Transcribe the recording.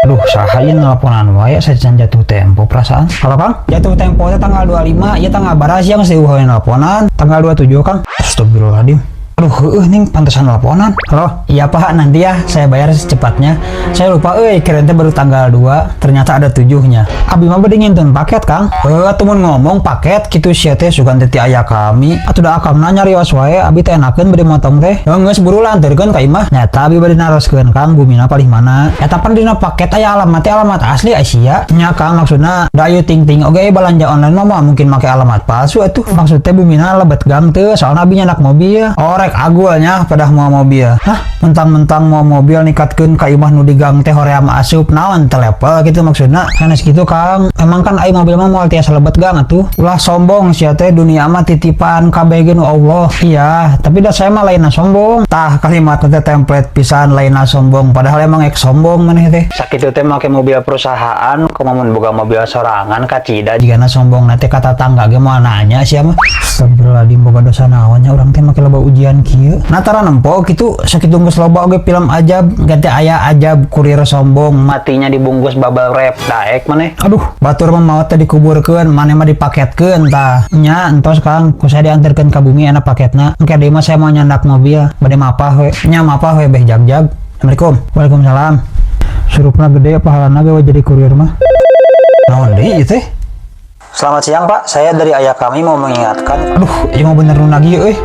Aduh, sahain nelponan wae sajan jatuh tempo perasaan. Halo Kang, jatuh tempo tanggal 25, ya tanggal baras yang seueuh nelponan. Tanggal 27 Kang. Astagfirullahaladzim. Aduh, nih pantesan teleponan. Halo, iya Pak, nanti ya saya bayar secepatnya. Saya lupa, keren baru tanggal 2, ternyata ada 7-nya. Abi mah bade ngintun paket, Kang. Temen ngomong paket, gitu sia teh sugan teh aya kami. Atuh da akamna nyarios wae, abi teh enakeun bade motong teh. Geus buru lanterkeun ka imah. Nyata abi bade naroskeun Kang, bumina paling mana. Eta pan dina paket aya alamat teh alamat asli Asia. Nya Kang maksudna da aya ting-ting oge balanja online mah mungkin make alamat palsu atuh. Maksud teh bumina lebet gang teu, soalna abi nyanak mobil. Orek aguanya pada mau mobil. Hah, mentang-mentang mau mobil nikatkeun ka imah nu digang teh hoream asup naon telepel gitu maksudna. Sanes gitu Kang. Emang kan ai mobil mah moal tiasa lebet gang atuh. Ulah sombong sia teh dunia mah titipan kabeh ge nu Allah. Iya, tapi da saya mah lainna sombong. Tah kalimat teh template pisan lainna sombong padahal emang ek sombong maneh teh. Sakitu teh make mobil perusahaan kumaha boga mobil sorangan kacida jigana sombong nanti kata tangga ge moal nanya sia mah. Astagfirullahaladzim boga dosa naon nya urang teh make loba ujian kieu. Natara nempo gitu sakitu geus loba oge film ajab ganti aya ajab kurir sombong matinya dibungkus bubble wrap daek maneh. Aduh, batur mah maot teh dikuburkeun maneh mah dipaketkeun tah. Nya entos Kang, ku saya diantarkeun ka bumi ana paketna. Engke deui mah saya mau nyandak mobil, bade mapah we. Nya mapah we beh jag-jag. Assalamualaikum. Waalaikumsalam. Surupna gede pahalana ge jadi kurir mah. Naon deui ieu teh? Selamat siang Pak, saya dari ayah kami mau mengingatkan. Aduh, ini mau bener nu nagih euy.